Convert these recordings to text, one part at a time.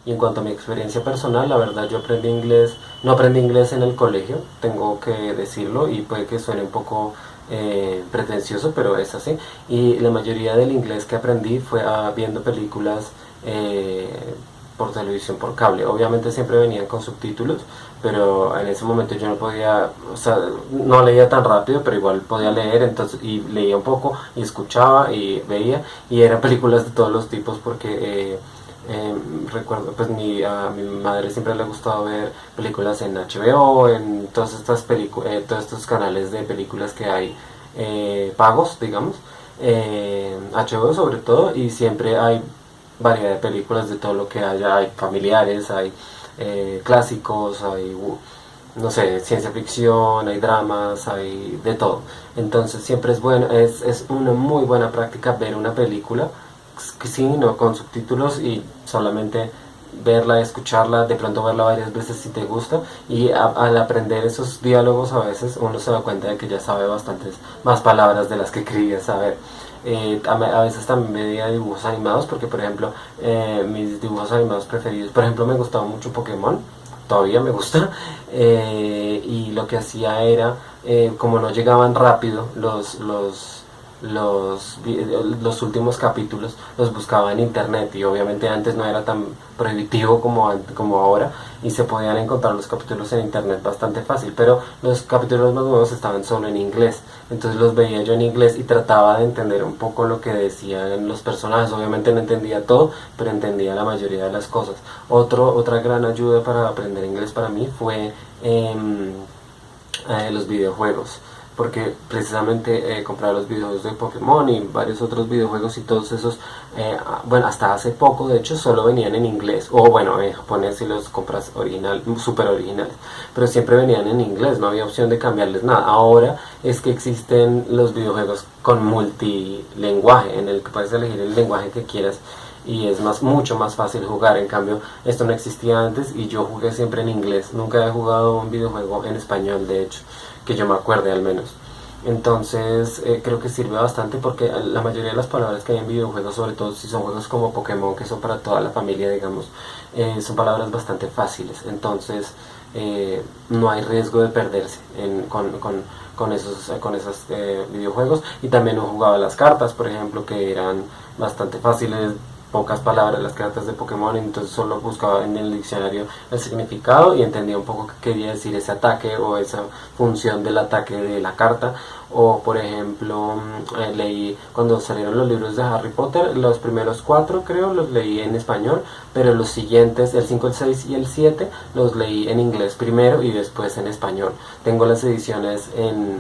Y en cuanto a mi experiencia personal, la verdad yo aprendí inglés, no aprendí inglés en el colegio, tengo que decirlo y puede que suene un poco pretencioso, pero es así. Y la mayoría del inglés que aprendí fue viendo películas por televisión, por cable. Obviamente siempre venían con subtítulos, pero en ese momento yo no podía, o sea, no leía tan rápido, pero igual podía leer, entonces, y leía un poco, y escuchaba, y veía, y eran películas de todos los tipos porque... recuerdo, pues a mi madre siempre le ha gustado ver películas en HBO, en todas estas todos estos canales de películas que hay pagos, digamos, HBO sobre todo, y siempre hay variedad de películas de todo lo que haya, hay familiares, hay clásicos, hay no sé, ciencia ficción, hay dramas, hay de todo. Entonces siempre es bueno, es una muy buena práctica ver una película, sí, no con subtítulos y solamente verla, escucharla, de pronto verla varias veces si te gusta y al aprender esos diálogos a veces uno se da cuenta de que ya sabe bastantes más palabras de las que creía saber. A veces también veía dibujos animados porque por ejemplo mis dibujos animados preferidos, por ejemplo me gustaba mucho Pokémon, todavía me gusta, y lo que hacía era, como no llegaban rápido los últimos capítulos, los buscaba en internet y obviamente antes no era tan prohibitivo como ahora y se podían encontrar los capítulos en internet bastante fácil, pero los capítulos más nuevos estaban solo en inglés, entonces los veía yo en inglés y trataba de entender un poco lo que decían los personajes. Obviamente no entendía todo, pero entendía la mayoría de las cosas. Otra gran ayuda para aprender inglés para mí fue los videojuegos, porque precisamente compraba los videojuegos de Pokémon y varios otros videojuegos y todos esos, bueno, hasta hace poco de hecho solo venían en inglés, o bueno, en japonés si los compras super originales, pero siempre venían en inglés, no había opción de cambiarles nada. Ahora es que existen los videojuegos con multilenguaje, en el que puedes elegir el lenguaje que quieras y es mucho más fácil jugar. En cambio esto no existía antes y yo jugué siempre en inglés, nunca he jugado un videojuego en español de hecho, que yo me acuerde al menos. Entonces creo que sirve bastante porque la mayoría de las palabras que hay en videojuegos, sobre todo si son juegos como Pokémon, que son para toda la familia, digamos, son palabras bastante fáciles. Entonces no hay riesgo de perderse con esos videojuegos. Y también no jugaba las cartas, por ejemplo, que eran bastante fáciles, pocas palabras las cartas de Pokémon, entonces solo buscaba en el diccionario el significado y entendía un poco qué quería decir ese ataque o esa función del ataque de la carta. O por ejemplo leí cuando salieron los libros de Harry Potter, los primeros 4 creo los leí en español, pero los siguientes, el 5, el 6 y el 7 los leí en inglés primero y después en español. Tengo las ediciones,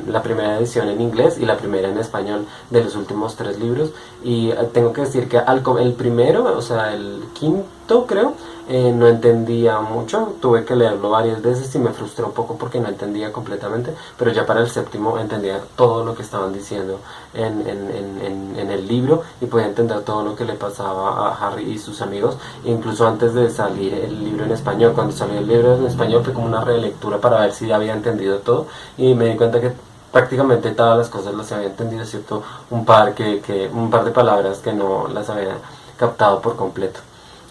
la primera edición en inglés y la primera en español de los últimos 3 libros, y tengo que decir que el primero, o sea el quinto creo, no entendía mucho, tuve que leerlo varias veces y me frustró un poco porque no entendía completamente, pero ya para el séptimo entendía todo lo que estaban diciendo en el libro y podía entender todo lo que le pasaba a Harry y sus amigos, incluso antes de salir el libro en español. Cuando salió el libro en español fue como una relectura para ver si ya había entendido todo y me di cuenta que prácticamente todas las cosas las había entendido, excepto un par de palabras que no las había captado por completo.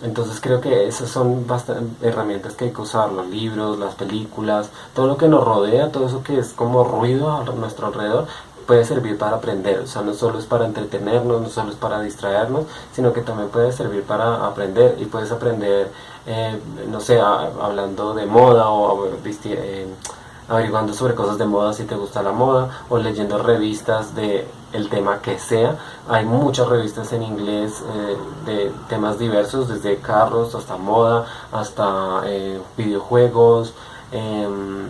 Entonces creo que esas son herramientas que hay que usar, los libros, las películas, todo lo que nos rodea, todo eso que es como ruido a nuestro alrededor, puede servir para aprender. O sea, no solo es para entretenernos, no solo es para distraernos, sino que también puede servir para aprender. Y puedes aprender, no sé, hablando de moda o averiguando sobre cosas de moda si te gusta la moda, o leyendo revistas de el tema que sea. Hay muchas revistas en inglés de temas diversos, desde carros hasta moda, hasta videojuegos,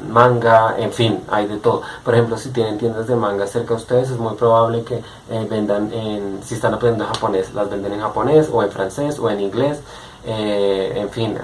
manga, en fin, hay de todo. Por ejemplo, si tienen tiendas de manga cerca de ustedes, es muy probable que vendan si están aprendiendo japonés, las venden en japonés o en francés o en inglés. En fin,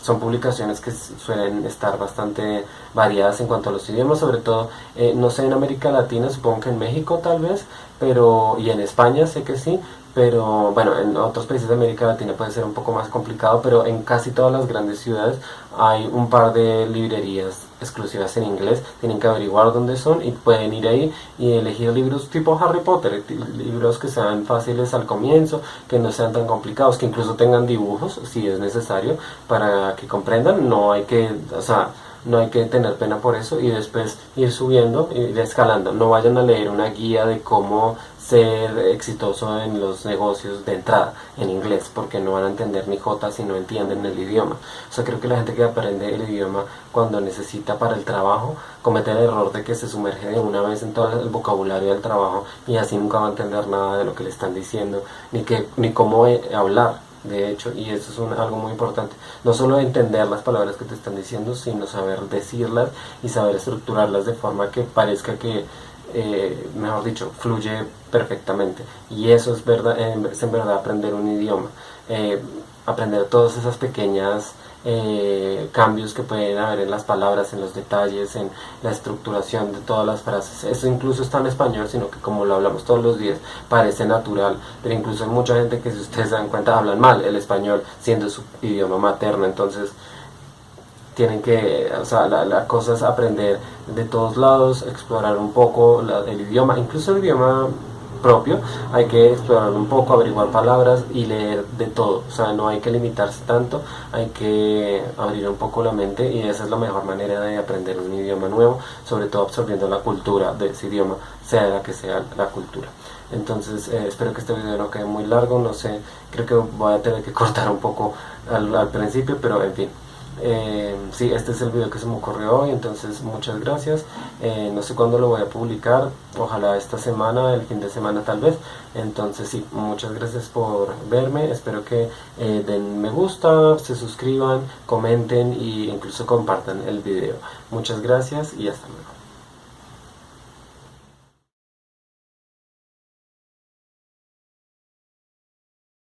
son publicaciones que suelen estar bastante variadas en cuanto a los idiomas, sobre todo, no sé, en América Latina, supongo que en México tal vez, y en España sé que sí, pero bueno, en otros países de América Latina puede ser un poco más complicado, pero en casi todas las grandes ciudades hay un par de librerías exclusivas en inglés, tienen que averiguar dónde son y pueden ir ahí y elegir libros tipo Harry Potter, libros que sean fáciles al comienzo, que no sean tan complicados, que incluso tengan dibujos si es necesario para que comprendan. No hay que, o sea, no hay que tener pena por eso, y después ir subiendo, ir escalando. No vayan a leer una guía de cómo ser exitoso en los negocios de entrada en inglés, porque no van a entender ni jota si no entienden el idioma. O sea, creo que la gente que aprende el idioma cuando necesita para el trabajo comete el error de que se sumerge de una vez en todo el vocabulario del trabajo, y así nunca va a entender nada de lo que le están diciendo, ni cómo hablar, de hecho. Y eso es algo muy importante, no solo entender las palabras que te están diciendo, sino saber decirlas y saber estructurarlas de forma que parezca que, mejor dicho, fluye perfectamente. Y eso es verdad, es en verdad aprender un idioma, aprender todas esas pequeñas cambios que pueden haber en las palabras, en los detalles, en la estructuración de todas las frases. Eso incluso está en español, sino que como lo hablamos todos los días parece natural, pero incluso hay mucha gente que, si ustedes se dan cuenta, hablan mal el español siendo su idioma materno. Entonces tienen que, o sea, la cosa es aprender de todos lados, explorar un poco el idioma, incluso el idioma propio. Hay que explorar un poco, averiguar palabras y leer de todo. O sea, no hay que limitarse tanto, hay que abrir un poco la mente, y esa es la mejor manera de aprender un idioma nuevo, sobre todo absorbiendo la cultura de ese idioma, sea la que sea la cultura. Entonces espero que este video no quede muy largo, no sé, creo que voy a tener que cortar un poco al principio, pero en fin. Sí, este es el video que se me ocurrió hoy, entonces muchas gracias. No sé cuándo lo voy a publicar, ojalá esta semana, el fin de semana tal vez. Entonces sí, muchas gracias por verme, espero que den me gusta, se suscriban, comenten e incluso compartan el video. Muchas gracias y hasta luego.